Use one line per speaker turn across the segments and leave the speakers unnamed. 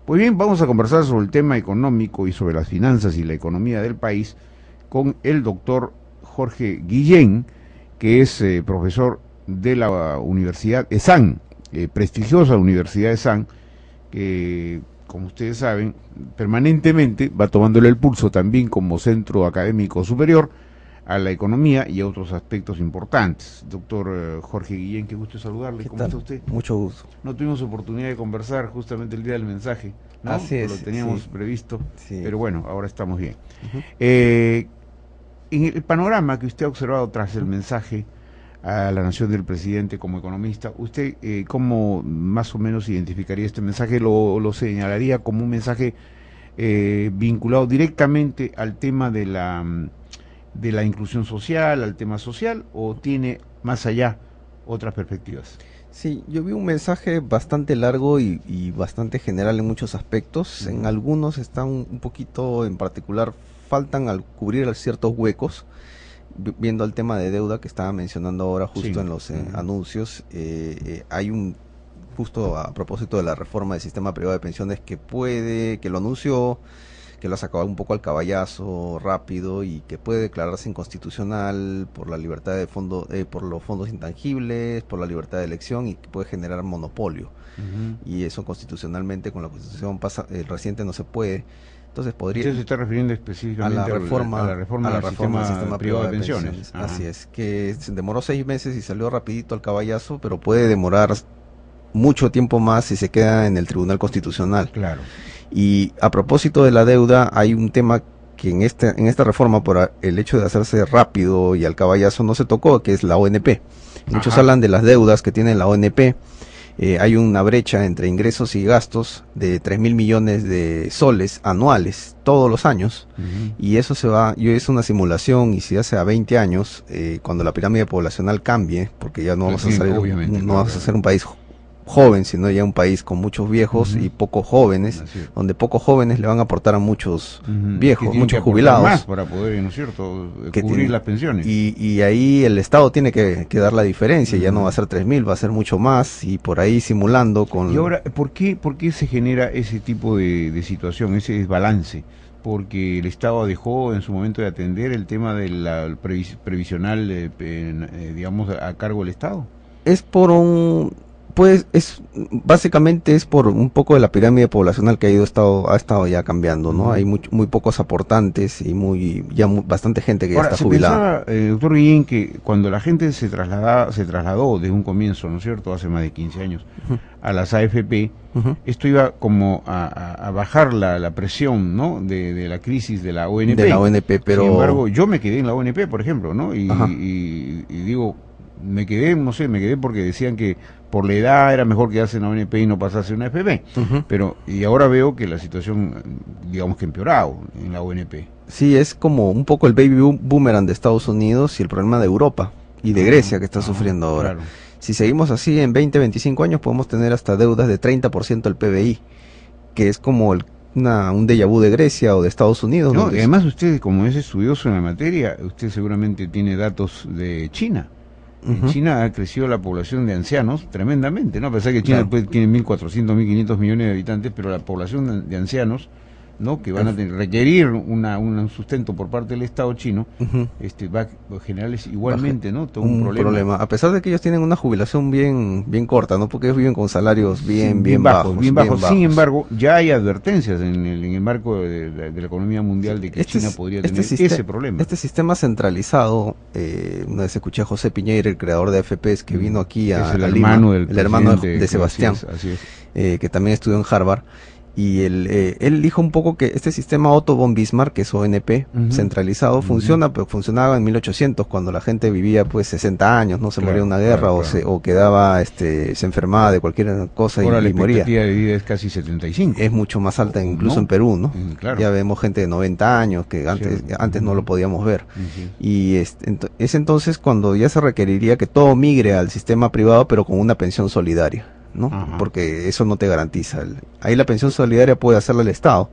Pues bien, vamos a conversar sobre el tema económico y sobre las finanzas y la economía del país con el doctor Jorge Guillén, que es profesor de la Universidad ESAN, prestigiosa Universidad ESAN, que, como ustedes saben, permanentemente va tomándole el pulso también como centro académico superior a la economía y a otros aspectos importantes. Doctor Jorge Guillén, qué gusto saludarle. ¿Cómo está usted?
Mucho gusto.
No tuvimos oportunidad de conversar justamente el día del mensaje, ¿no?
Así es.
Lo teníamos previsto,
sí.
Pero bueno, ahora estamos bien.
Uh-huh.
En el panorama que usted ha observado tras el mensaje a la nación del presidente como economista, ¿usted cómo más o menos identificaría este mensaje? ¿Lo señalaría como un mensaje vinculado directamente al tema de la inclusión social, al tema social, o tiene más allá otras perspectivas?
Sí, yo vi un mensaje bastante largo y bastante general en muchos aspectos. En algunos están un poquito en particular, faltan al cubrir ciertos huecos, viendo el tema de deuda que estaba mencionando ahora justo en los anuncios. Hay justo a propósito de la reforma del sistema privado de pensiones que lo anunció, que lo ha sacado un poco al caballazo rápido y que puede declararse inconstitucional por la libertad de fondo, por los fondos intangibles, por la libertad de elección, y que puede generar monopolio. Y eso constitucionalmente con la constitución reciente no se puede. Entonces podría...
Usted se está refiriendo específicamente
a la reforma
del sistema privado de pensiones.
Así es, que se demoró 6 meses y salió rapidito al caballazo, pero puede demorar mucho tiempo más si se queda en el Tribunal Constitucional.
Claro.
Y a propósito de la deuda, hay un tema que en esta reforma, por el hecho de hacerse rápido y al caballazo, no se tocó, que es la ONP. Muchos hablan de las deudas que tiene la ONP. Hay una brecha entre ingresos y gastos de 3.000 millones de soles anuales todos los años, y eso es una simulación, y si hace a 20 años, cuando la pirámide poblacional cambie, porque ya no vamos a salir, vamos a ser un país joven, sino ya un país con muchos viejos y pocos jóvenes, donde pocos jóvenes le van a aportar a muchos viejos, muchos jubilados,
más para poder, ¿no es cierto?, cubrir las pensiones.
Y ahí el Estado tiene que dar la diferencia, ya no va a ser 3.000, va a ser mucho más, y por ahí simulando con...
Y ahora, ¿por qué se genera ese tipo de situación, ese desbalance? Porque el Estado dejó en su momento de atender el tema de la previsional, digamos, a cargo del Estado.
Es por básicamente es por un poco de la pirámide poblacional que ha estado ya cambiando, ¿no? Hay muy pocos aportantes y bastante gente que
ahora,
ya está jubilada.
Pensaba, doctor Guillén, que cuando la gente se trasladó desde un comienzo, ¿no es cierto?, hace más de 15 años, a las AFP, esto iba como a bajar la presión, ¿no?, de la crisis de la ONP.
De la ONP, pero...
Sin embargo, yo me quedé en la ONP, por ejemplo, ¿no? Y digo, me quedé porque decían que por la edad era mejor quedarse en la ONP y no pasarse a una FP. Y ahora veo que la situación, digamos que empeorado en la ONP.
Sí, es como un poco el baby boomerang de Estados Unidos y el problema de Europa y de Grecia que está sufriendo ahora. Claro. Si seguimos así, en 20, 25 años podemos tener hasta deudas de 30% del PBI, que es como un déjà vu de Grecia o de Estados Unidos.
No, y además usted, como es estudioso en la materia, usted seguramente tiene datos de China. En China ha crecido la población de ancianos tremendamente, ¿no? A pesar que China tiene 1.400, 1.500 millones de habitantes, pero la población de ancianos, ¿no?, que van a requerir un sustento por parte del Estado chino, va a generarles igualmente, ¿no?, todo un problema.
A pesar de que ellos tienen una jubilación bien corta, ¿no?, porque ellos viven con salarios bien bajos.
Sin embargo, ya hay advertencias en el marco de la economía mundial de que China podría tener ese problema.
Este sistema centralizado, una vez escuché a José Piñeira, el creador de AFPs, que vino aquí a Lima, el hermano de Sebastián,
así es.
Que también estudió en Harvard. Y él dijo un poco que este sistema Otto von Bismarck, que es ONP, centralizado, funciona, pero funcionaba en 1800, cuando la gente vivía pues 60 años, no se moría en una guerra, o quedaba, se enfermaba de cualquier cosa.
Ahora
y moría.
La expectativa de vida es casi 75.
Es mucho más alta incluso en Perú, ¿no?
Claro.
Ya vemos gente de 90 años, que antes no lo podíamos ver. Y es entonces cuando ya se requeriría que todo migre al sistema privado, pero con una pensión solidaria, ¿no? Porque eso no te garantiza. Ahí la pensión solidaria puede hacerla el Estado,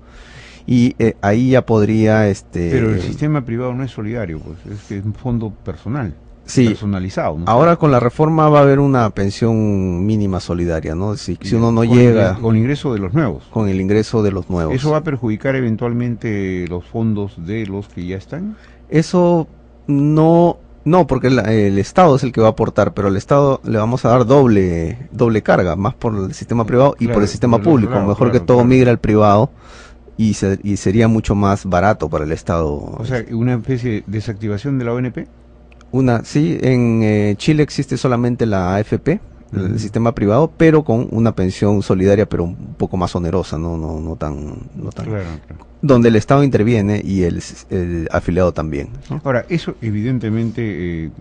y ahí ya podría...
Pero el sistema privado no es solidario, pues es un fondo personal.
Sí.
personalizado, ¿no?
Ahora con la reforma va a haber una pensión mínima solidaria, ¿no? Si uno no llega
con el ingreso de los nuevos.
con el ingreso de los nuevos.
¿Eso va a perjudicar eventualmente los fondos de los que ya están?
Eso no, porque el Estado es el que va a aportar, pero al Estado le vamos a dar doble carga, más por el sistema privado y
Claro,
por el sistema
por el otro
público.
lado,
Mejor
claro,
que todo
claro.
migre al privado y sería mucho más barato para el Estado.
O sea, una especie de desactivación de la ONP.
Sí, en Chile existe solamente la AFP, el sistema privado, pero con una pensión solidaria, pero un poco más onerosa, no tan,
Claro.
donde el Estado interviene y el afiliado también, ¿no?
Ahora, eso evidentemente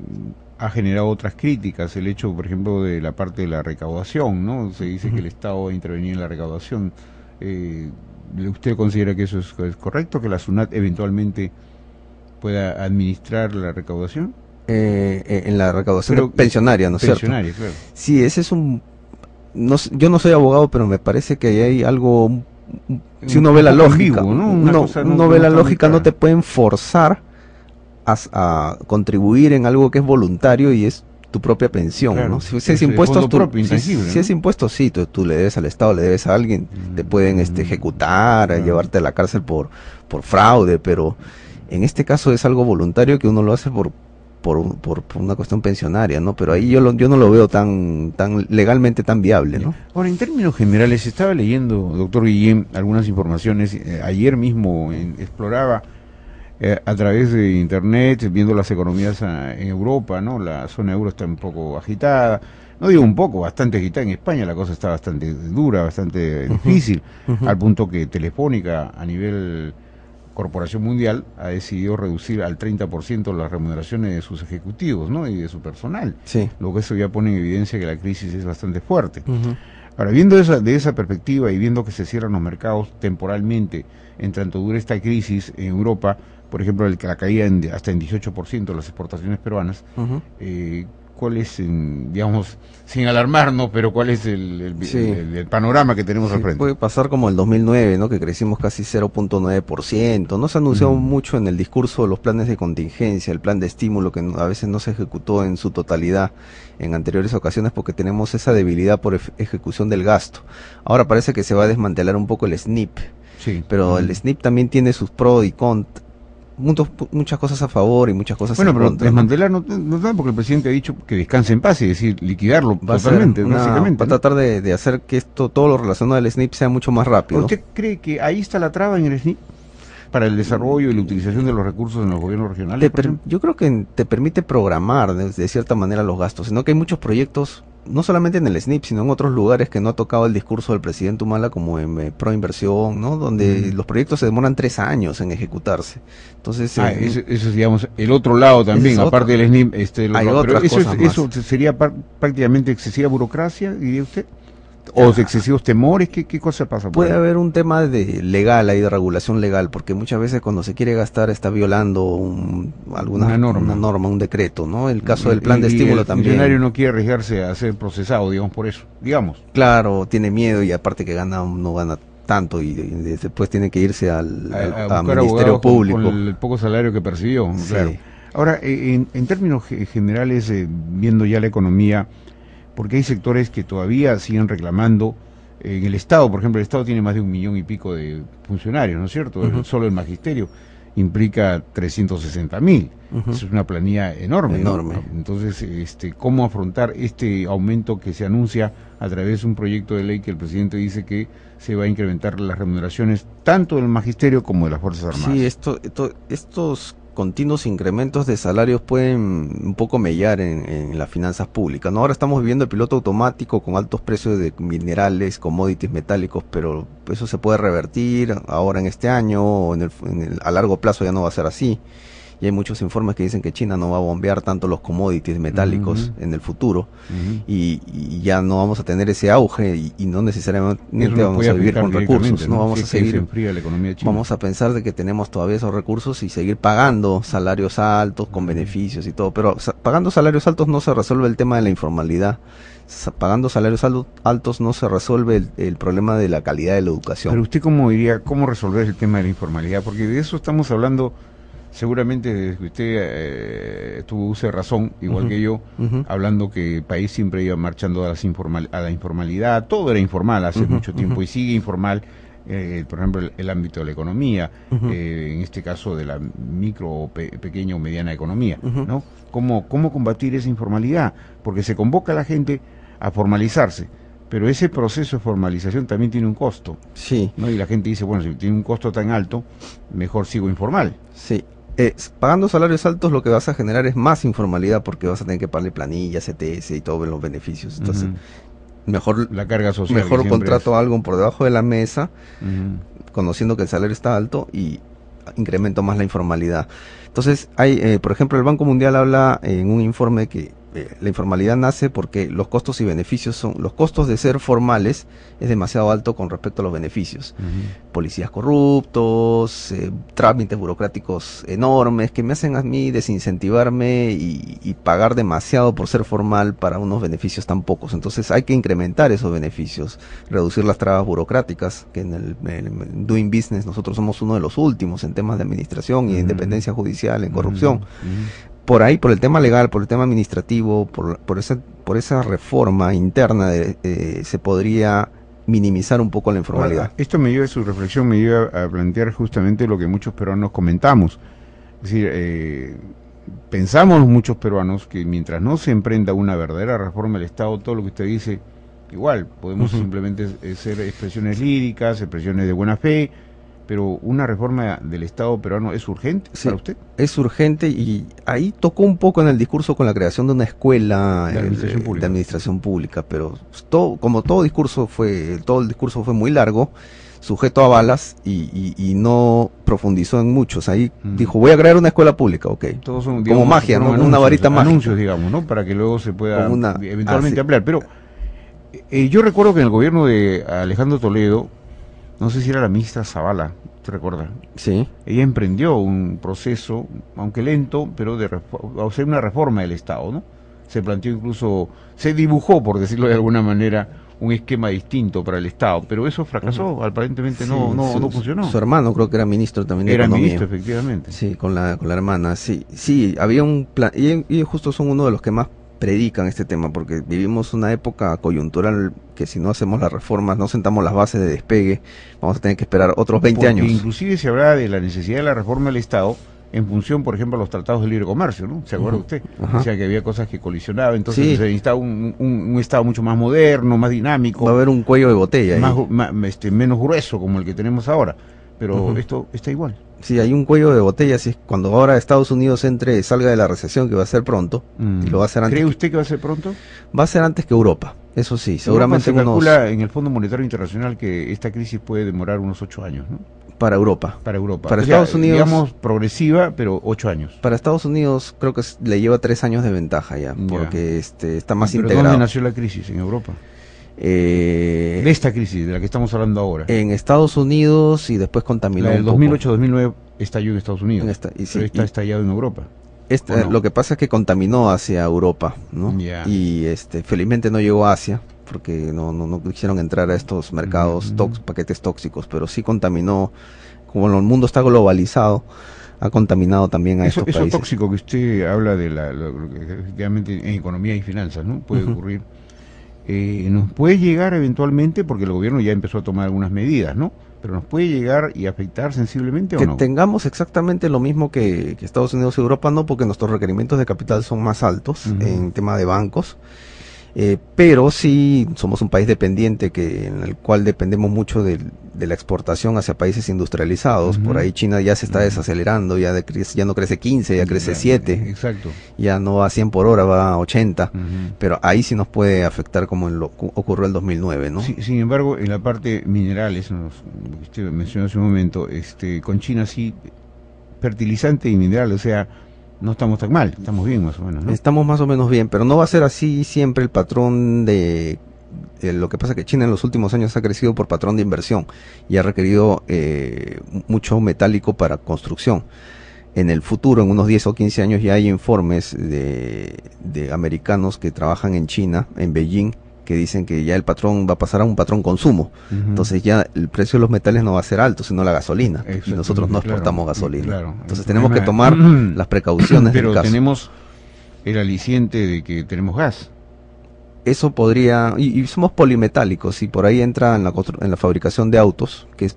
ha generado otras críticas, el hecho, por ejemplo, de la parte de la recaudación, ¿no? Se dice que el Estado va a intervenir en la recaudación. ¿Usted considera que eso es correcto, que la SUNAT eventualmente pueda administrar la recaudación?
En la recaudación
Pero,
pensionaria, ¿no es cierto?
Pensionaria, claro.
Sí, ese es yo no soy abogado, pero me parece que ahí hay algo, si uno ve la lógica,
ambiguo, ¿no?
uno ve la lógica, no te pueden forzar a contribuir en algo que es voluntario y es tu propia pensión,
Claro,
¿no? Si
es
es
el
impuestos,
fondo propio, intangible,
si
¿no?
es impuesto, sí, tú le debes al Estado, le debes a alguien, te pueden ejecutar,
Claro.
llevarte a la cárcel por fraude, pero en este caso es algo voluntario que uno lo hace por una cuestión pensionaria, ¿no? Pero ahí yo no lo veo tan legalmente tan viable, ¿no?
Ahora, en términos generales, estaba leyendo, doctor Guillén, algunas informaciones. Ayer mismo exploraba a través de internet, viendo las economías en Europa, ¿no? La zona euro está un poco agitada. No digo un poco, bastante agitada. En España la cosa está bastante dura, bastante difícil, al punto que Telefónica, a nivel Corporación Mundial, ha decidido reducir al 30% las remuneraciones de sus ejecutivos, ¿no? Y de su personal.
Sí.
Lo que eso ya pone en evidencia que la crisis es bastante fuerte. Ahora, viendo de esa perspectiva y viendo que se cierran los mercados temporalmente, en tanto dura esta crisis en Europa, por ejemplo, la caída hasta en 18% de las exportaciones peruanas, ¿cuál es, digamos, sin alarmarnos, pero cuál es el panorama que tenemos al frente?
Puede pasar como el 2009, ¿no? Que crecimos casi 0.9%. No se anunció mucho en el discurso de los planes de contingencia, el plan de estímulo que a veces no se ejecutó en su totalidad en anteriores ocasiones porque tenemos esa debilidad por ejecución del gasto. Ahora parece que se va a desmantelar un poco el SNIP,
Sí.
pero el SNIP también tiene sus pros y contras. Muchas cosas a favor y muchas cosas en
Pero
contra, ¿no?
desmantelar no da, porque el presidente ha dicho que descanse en paz, es decir, liquidarlo
Va a ser
totalmente, básicamente.
va a tratar de hacer que todo lo relacionado al SNIP sea mucho más rápido.
¿Usted cree que ahí está la traba en el SNIP para el desarrollo y la utilización de los recursos en los gobiernos regionales?
Yo creo que te permite programar de cierta manera los gastos, sino que hay muchos proyectos, no solamente en el SNIP, sino en otros lugares que no ha tocado el discurso del presidente Humala, como en Proinversión, ¿no? Donde los proyectos se demoran 3 años en ejecutarse. Entonces,
eso es, digamos, el otro lado también, aparte del SNIP.
Hay otras cosas
eso sería prácticamente excesiva burocracia, diría usted, o excesivos temores. ¿Qué cosa pasa?
Puede haber un tema legal ahí, de regulación legal, porque muchas veces cuando se quiere gastar está violando una norma, un decreto, ¿no? El caso del plan de estímulo también.
El funcionario no quiere arriesgarse a ser procesado, digamos, por eso, digamos.
Claro, tiene miedo y aparte que no gana tanto y después tiene que irse al Ministerio Público.
Con el poco salario que percibió,
Sí.
claro. Ahora, en términos generales, viendo ya la economía, porque hay sectores que todavía siguen reclamando. En el Estado, por ejemplo, el Estado tiene más de 1 millón y pico de funcionarios, ¿no es cierto? Solo el magisterio implica 360.000. Es una planilla enorme.
Enorme.
¿no? Entonces, ¿cómo afrontar este aumento que se anuncia a través de un proyecto de ley que el presidente dice que se va a incrementar las remuneraciones tanto del magisterio como de las Fuerzas Armadas?
Sí, estos continuos incrementos de salarios pueden un poco mellar en las finanzas públicas, ¿no? Ahora estamos viviendo el piloto automático con altos precios de minerales, commodities metálicos, pero eso se puede revertir ahora en este año o a largo plazo ya no va a ser así. Y hay muchos informes que dicen que China no va a bombear tanto los commodities metálicos en el futuro y ya no vamos a tener ese auge y no necesariamente vamos a vivir con recursos, no vamos a seguir,
la economía china.
vamos a pensar de que tenemos todavía esos recursos y seguir pagando salarios altos con beneficios y todo, pero pagando salarios altos no se resuelve el tema de la informalidad. Pagando salarios altos no se resuelve el problema de la calidad de la educación.
Pero usted cómo resolver el tema de la informalidad, porque de eso estamos hablando seguramente usted use razón, igual que yo, hablando que el país siempre iba marchando a la informalidad, todo era informal hace mucho tiempo y sigue informal, por ejemplo, el ámbito de la economía, en este caso de la micro, pequeña o mediana economía, ¿no? ¿Cómo combatir esa informalidad? Porque se convoca a la gente a formalizarse, pero ese proceso de formalización también tiene un costo.
Sí.
¿No? Y la gente dice, bueno, si tiene un costo tan alto, mejor sigo informal.
Sí. Pagando salarios altos lo que vas a generar es más informalidad porque vas a tener que pagarle planillas, CTS y todos los beneficios. Entonces, mejor
la carga social.
Mejor contrato algo por debajo de la mesa, conociendo que el salario está alto y incremento más la informalidad. Entonces, hay, por ejemplo, el Banco Mundial habla en un informe que la informalidad nace porque los costos y beneficios los costos de ser formales es demasiado alto con respecto a los beneficios. Policías corruptos, trámites burocráticos enormes que me hacen a mí desincentivarme y pagar demasiado por ser formal para unos beneficios tan pocos. Entonces hay que incrementar esos beneficios, reducir las trabas burocráticas, que en el Doing Business nosotros somos uno de los últimos en temas de administración y de independencia judicial, en corrupción. Por ahí, por el tema legal, por el tema administrativo, por esa reforma interna se podría minimizar un poco la informalidad.
Ahora, esto me lleva, su reflexión me lleva a plantear justamente lo que muchos peruanos comentamos. Es decir, pensamos muchos peruanos que mientras no se emprenda una verdadera reforma del Estado, todo lo que usted dice, igual, podemos simplemente hacer expresiones líricas, expresiones de buena fe, pero una reforma del Estado peruano es urgente para usted.
Es urgente y ahí tocó un poco en el discurso con la creación de una escuela de administración pública, pero como todo el discurso fue muy largo, sujeto a balas y no profundizó en muchos. Ahí dijo, voy a crear una escuela pública,
Todos son,
digamos, como magia, ¿no? Una varita mágica.
Anuncios, digamos, ¿no? Para que luego se pueda eventualmente ampliar. Pero yo recuerdo que en el gobierno de Alejandro Toledo, no sé si era la ministra Zavala, ¿te recuerdas?
Sí.
Ella emprendió un proceso, aunque lento, pero de hacer una reforma del Estado, ¿no? Se planteó incluso, se dibujó, por decirlo de alguna manera, un esquema distinto para el Estado, pero eso fracasó, aparentemente no funcionó.
Su hermano creo que era ministro también de Economía.
Era ministro, efectivamente.
Sí, con la hermana, sí, había un plan, y justo son uno de los que más predican este tema, porque vivimos una época coyuntural que si no hacemos las reformas, no sentamos las bases de despegue, vamos a tener que esperar otros 20 años.
Inclusive se hablaba de la necesidad de la reforma del Estado en función, por ejemplo, a los tratados de libre comercio, ¿no? ¿Se acuerda usted? O sea, que había cosas que colisionaban, entonces se necesitaba un Estado mucho más moderno, más dinámico.
Va a haber un cuello de botella
menos grueso como el que tenemos ahora, pero esto está igual.
Sí, hay un cuello de botella, si cuando ahora Estados Unidos salga de la recesión, que va a ser pronto, y lo va a hacer antes.
¿Cree usted que va a ser pronto?
Va a ser antes que Europa, eso sí, seguramente.
Se calcula en el Fondo Monetario Internacional que esta crisis puede demorar unos 8 años, ¿no?
Para Europa.
Para Europa.
Para Estados Unidos,
digamos, progresiva, pero 8 años.
Para Estados Unidos creo que le lleva 3 años de ventaja ya, porque está más integrado.
¿Dónde nació la crisis? ¿En Europa? De esta crisis de la que estamos hablando ahora.
En Estados Unidos y después contaminó.
El 2008-2009 estalló en Estados Unidos, pero está estallado en Europa.
No? Lo que pasa es que contaminó hacia Europa, ¿no? Y felizmente no llegó a Asia, porque no quisieron entrar a estos mercados, paquetes tóxicos, pero sí contaminó, como el mundo está globalizado, ha contaminado también a estos países.
Eso tóxico que usted habla de lo que efectivamente en economía y finanzas, ¿no? Puede ocurrir. Nos puede llegar eventualmente, porque el gobierno ya empezó a tomar algunas medidas, ¿no? Pero nos puede llegar y afectar sensiblemente, ¿o no?
Que tengamos exactamente lo mismo que Estados Unidos y Europa, no, porque nuestros requerimientos de capital son más altos en tema de bancos. Pero sí somos un país dependiente en el cual dependemos mucho de la exportación hacia países industrializados. Por ahí China ya se está desacelerando, ya no crece 15, ya crece 7.
Exacto. Ya
no va a 100 por hora, va a 80. Pero ahí sí nos puede afectar como ocurrió el 2009, ¿no?
Sí, sin embargo, en la parte minerales, lo que usted mencionó hace un momento, con China sí, fertilizante y mineral, o sea, no estamos tan mal, estamos bien más o menos, ¿no?
Estamos más o menos bien, pero no va a ser así siempre el patrón de... lo que pasa es que China en los últimos años ha crecido por patrón de inversión y ha requerido mucho metálico para construcción. En el futuro, en unos 10 o 15 años, ya hay informes de americanos que trabajan en China, en Beijing, que dicen que ya el patrón va a pasar a un patrón consumo. Entonces ya el precio de los metales no va a ser alto, sino la gasolina. Y nosotros no exportamos gasolina. Entonces tenemos que tomar las precauciones del caso.
Pero tenemos el aliciente de que tenemos gas.
Eso podría, y somos polimetálicos, y por ahí entra en la fabricación de autos, que es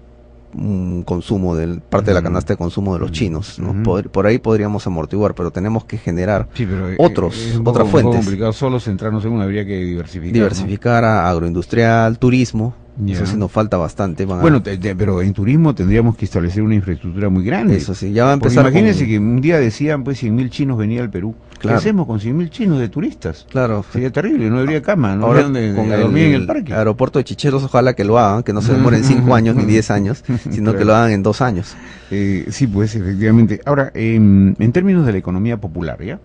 un consumo parte de la canasta de consumo de los chinos, ¿no? Por ahí podríamos amortiguar, pero tenemos que generar otras fuentes.
Es complicado solo centrarnos en una, habría que diversificar.
A agroindustrial, turismo. Eso sí nos falta bastante.
Pero en turismo tendríamos que establecer una infraestructura muy grande.
Eso sí, ya va a empezar.
Imagínense que un día decían, pues 100.000 chinos venían al Perú.
Claro.
¿Qué hacemos con 100.000 chinos de turistas?
Claro.
Sería terrible, no habría cama, no
Ahora,
habría
con
dormir en el parque.
Aeropuerto de Chicheros, ojalá que lo hagan, que no se demoren 5 años ni 10 años, sino que lo hagan en 2 años.
Sí, pues efectivamente. Ahora, en términos de la economía popular, ¿ya?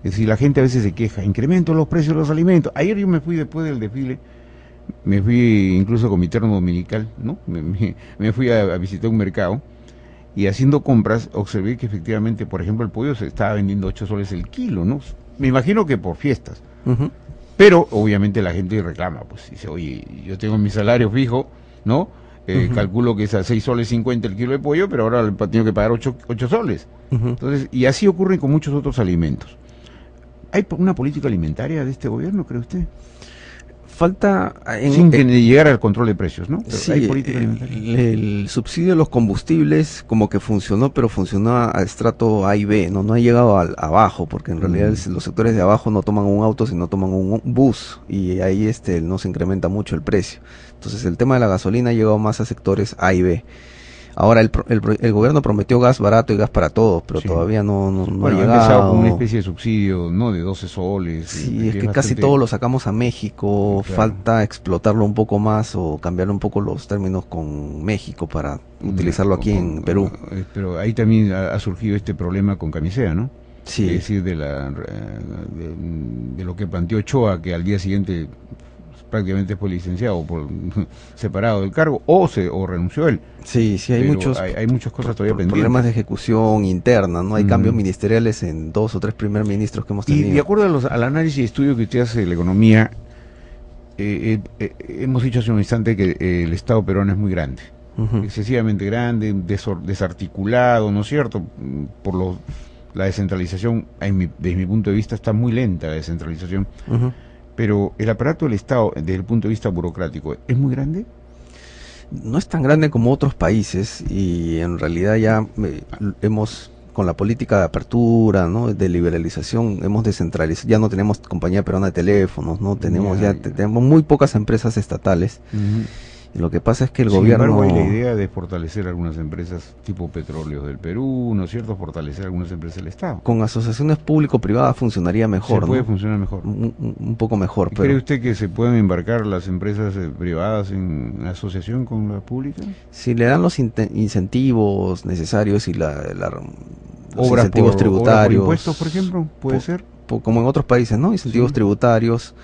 Es decir, la gente a veces se queja, incremento los precios de los alimentos. Ayer yo me fui después del desfile, me fui incluso con mi terno dominical, ¿no? Me fui a visitar un mercado y haciendo compras observé que efectivamente, por ejemplo, el pollo se estaba vendiendo 8 soles el kilo, ¿no? Me imagino que por fiestas. Pero obviamente la gente reclama, pues dice, oye, yo tengo mi salario fijo, ¿no? Calculo que es a 6 soles 50 el kilo de pollo, pero ahora tengo que pagar 8 soles. Entonces, y así ocurre con muchos otros alimentos. ¿Hay una política alimentaria de este gobierno, cree usted?
Falta
sin que llegar al control de precios, ¿no? Pero
sí,
hay política alimentaria.
El subsidio de los combustibles como que funcionó, pero funcionó a estrato A y B, no ha llegado abajo, porque en realidad los sectores de abajo no toman un auto, sino toman un bus, y ahí no se incrementa mucho el precio. Entonces el tema de la gasolina ha llegado más a sectores A y B. Ahora el gobierno prometió gas barato y gas para todos, pero todavía no ha llegado.
Ha empezado con una especie de subsidio, ¿no? De 12 soles.
Sí, es que casi todo lo sacamos a México, falta explotarlo un poco más o cambiar un poco los términos con México para utilizarlo aquí en Perú.
Pero ahí también ha surgido este problema con Camisea, ¿no?
Sí.
Es decir, de lo que planteó Ochoa, que al día siguiente prácticamente fue licenciado separado del cargo o renunció él.
Sí, hay
muchas cosas todavía pendientes.
Problemas de ejecución interna, no hay cambios ministeriales en 2 o 3 primer ministros que hemos tenido.
Y de acuerdo al análisis y estudio que usted hace de la economía, hemos dicho hace un instante que el Estado peruano es muy grande, excesivamente grande, desarticulado, ¿no es cierto? La descentralización, desde mi punto de vista, está muy lenta la descentralización. Pero el aparato del Estado, desde el punto de vista burocrático, ¿es muy grande?
No es tan grande como otros países, y en realidad ya con la política de apertura, ¿no? De liberalización, hemos descentralizado. Ya no tenemos compañía peruana de teléfonos, ¿no? Tenemos muy pocas empresas estatales. Y lo que pasa es que el gobierno...
Sin embargo, hay la idea de fortalecer algunas empresas tipo Petróleos del Perú, ¿no es cierto? Fortalecer algunas empresas del Estado.
Con asociaciones público-privadas funcionaría mejor,
puede funcionar mejor.
Un poco mejor.
Pero... ¿Cree usted que se pueden embarcar las empresas privadas en asociación con la pública?
Si le dan los incentivos necesarios y los
obras
incentivos tributarios...
por impuestos, por ejemplo, puede ser.
Como en otros países, ¿no? Incentivos tributarios...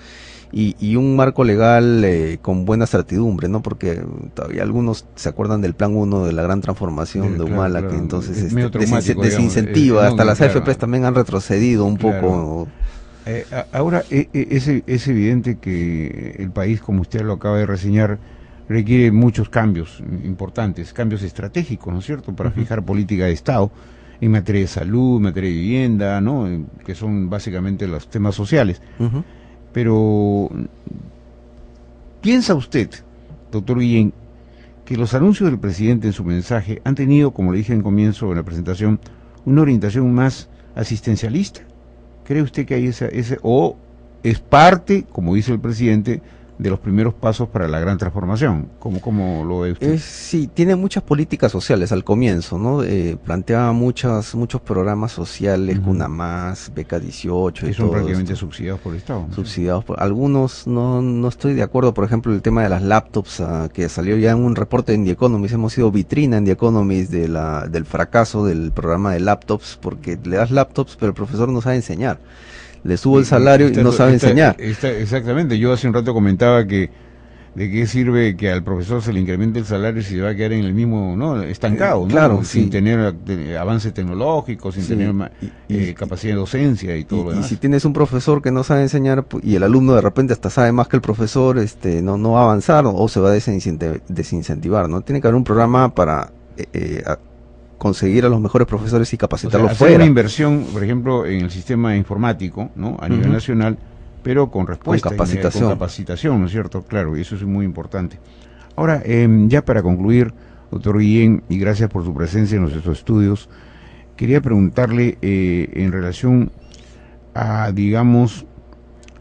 Y un marco legal con buena certidumbre, ¿no? Porque todavía algunos se acuerdan del plan 1 de la gran transformación de Humala, que entonces desincentiva, hasta las AFPs también han retrocedido un poco.
Ahora, es evidente que el país, como usted lo acaba de reseñar, requiere muchos cambios importantes, cambios estratégicos, ¿no es cierto?, para fijar política de Estado en materia de salud, en materia de vivienda, ¿no?, que son básicamente los temas sociales. Pero, ¿piensa usted, doctor Guillén, que los anuncios del presidente en su mensaje han tenido, como le dije en comienzo de la presentación, una orientación más asistencialista? ¿Cree usted que hay o es parte, como dice el presidente, de los primeros pasos para la gran transformación? ¿Cómo lo ve usted?
Sí, tiene muchas políticas sociales al comienzo, ¿no? Planteaba muchos programas sociales, Cuna Más, Beca 18...
Que son prácticamente subsidiados por el Estado, ¿no?
Subsidiados por algunos, no estoy de acuerdo. Por ejemplo, el tema de las laptops, que salió ya en un reporte en The Economist. Hemos sido vitrina en The Economist del fracaso del programa de laptops, porque le das laptops, pero el profesor no sabe enseñar. Le subo el salario y no sabe enseñar.
Exactamente, yo hace un rato comentaba que ¿de qué sirve que al profesor se le incremente el salario si se va a quedar en el mismo, ¿no? Estancado, ¿no?
Claro,
sin
sí.
tener avance tecnológico, sin
Sí,
tener
y
capacidad de docencia y todo lo
y
demás.
si tienes un profesor que no sabe enseñar y el alumno de repente hasta sabe más que el profesor, no va a avanzar o se va a desincentivar, ¿no? Tiene que haber un programa para conseguir a los mejores profesores y capacitarlos
hacer
fuera.
una inversión, por ejemplo, en el sistema informático, ¿no? A nivel nacional, pero con respuesta,
Con capacitación.
con capacitación, ¿no es cierto? Claro, y eso es muy importante. Ahora, ya para concluir, doctor Guillén, y gracias por su presencia en nuestros estudios, quería preguntarle en relación a, digamos,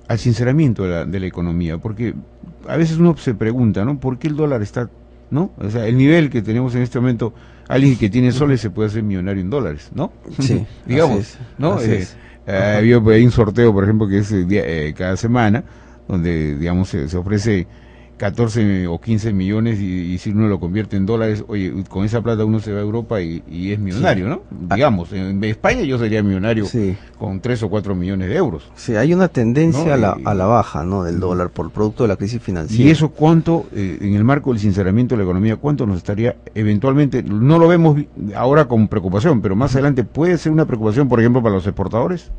al sinceramiento de la economía, porque a veces uno se pregunta, ¿no? ¿Por qué el dólar está, ¿no? O sea, el nivel que tenemos en este momento, alguien que tiene soles se puede hacer millonario en dólares, ¿no?
Sí,
digamos,
así es,
¿no?
así es.
Había por ahí un sorteo, por ejemplo, que es cada semana, donde, digamos, se ofrece 14 o 15 millones y si uno lo convierte en dólares, oye, con esa plata uno se va a Europa y es millonario,
Sí.
¿no? Digamos, en España yo sería millonario
Sí.
con 3 o 4 millones de euros.
Sí, hay una tendencia
¿No?
a la baja, ¿no? Del dólar por producto de la crisis financiera.
¿Y eso cuánto, en el marco del sinceramiento de la economía, cuánto nos estaría eventualmente, no lo vemos ahora con preocupación, pero más adelante puede ser una preocupación, por ejemplo, para los exportadores?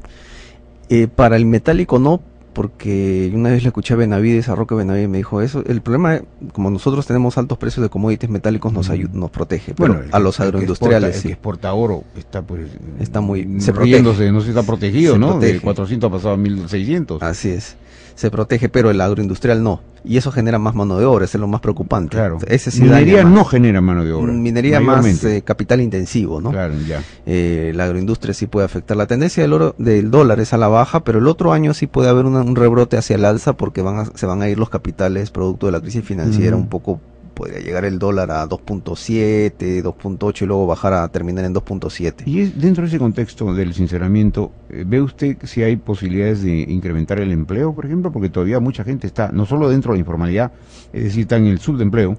Para el metálico no, porque una vez le escuché a Benavides, a Roque Benavides me dijo eso. El problema, como nosotros tenemos altos precios de commodities metálicos, nos protege. Pero
Bueno,
a los agroindustriales
el que exporta oro está pues
está muy
se riéndose, no se está protegido,
se
¿no?
protege.
De 400 ha pasado a 1600.
Así es. Se protege, pero el agroindustrial no. Y eso genera más mano de obra, eso es lo más preocupante.
Claro.
Ese sí
Minería
daña más.
no genera mano de obra.
Minería más
mayormente.
capital intensivo, ¿no?
Claro, ya.
La agroindustria sí puede afectar. La tendencia del dólar es a la baja, pero el otro año sí puede haber un rebrote hacia el alza porque se van a ir los capitales producto de la crisis financiera. Un poco podría llegar el dólar a 2.7, 2.8 y luego bajar a terminar en 2.7.
Y dentro de ese contexto del sinceramiento, ¿ve usted si hay posibilidades de incrementar el empleo, por ejemplo? Porque todavía mucha gente está, no solo dentro de la informalidad, es decir, está en el subempleo.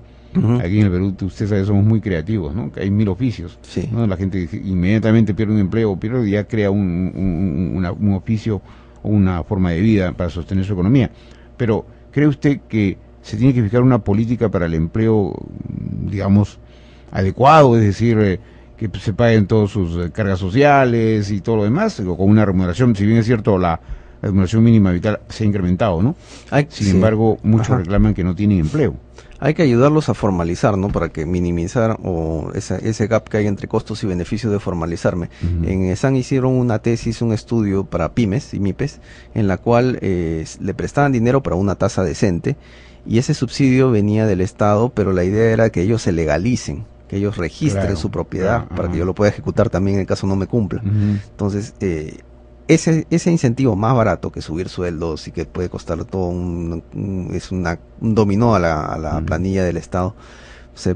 Aquí en el Perú, usted sabe, somos muy creativos, ¿no? Que hay 1000 oficios,
Sí.
¿no? La gente inmediatamente pierde un empleo, y ya crea un oficio o una forma de vida para sostener su economía. Pero, ¿cree usted que se tiene que fijar una política para el empleo, digamos, adecuado? Es decir, que se paguen todas sus cargas sociales y todo lo demás, o con una remuneración, si bien es cierto, la remuneración mínima vital se ha incrementado, ¿no? Sin embargo, muchos reclaman que no tienen empleo.
Hay que ayudarlos a formalizar, ¿no? Para que minimizar ese gap que hay entre costos y beneficios de formalizarme. En ESAN hicieron una tesis, un estudio para pymes y MIPES, en la cual le prestaban dinero para una tasa decente, y ese subsidio venía del Estado, pero la idea era que ellos se legalicen, que ellos registren su propiedad para que yo lo pueda ejecutar también en el caso no me cumpla. Entonces, ese incentivo más barato que subir sueldos y que puede costar todo un dominó a la planilla del Estado, se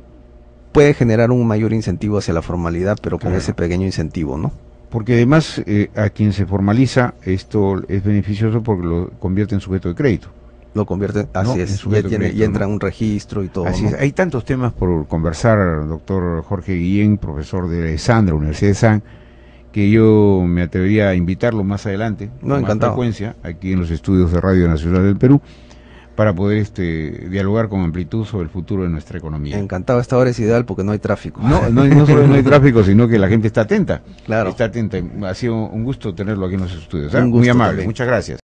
puede generar un mayor incentivo hacia la formalidad, pero con ese pequeño incentivo, ¿no?
Porque además a quien se formaliza esto es beneficioso porque lo convierte en sujeto de crédito.
Lo convierte, así es, y entra en un registro y todo.
Así
¿no?
es. Hay tantos temas por conversar, doctor Jorge Guillén, profesor de ESAN, de la Universidad de ESAN, que yo me atrevería a invitarlo más adelante, con más frecuencia, aquí en los estudios de Radio Nacional del Perú, para poder dialogar con amplitud sobre el futuro de nuestra economía.
Encantado, esta hora es ideal porque no hay tráfico.
No solo no hay tráfico, sino que la gente está atenta.
Claro.
Está atenta. Ha sido un gusto tenerlo aquí en los estudios.
Un gusto
muy amable,
también.
muchas gracias.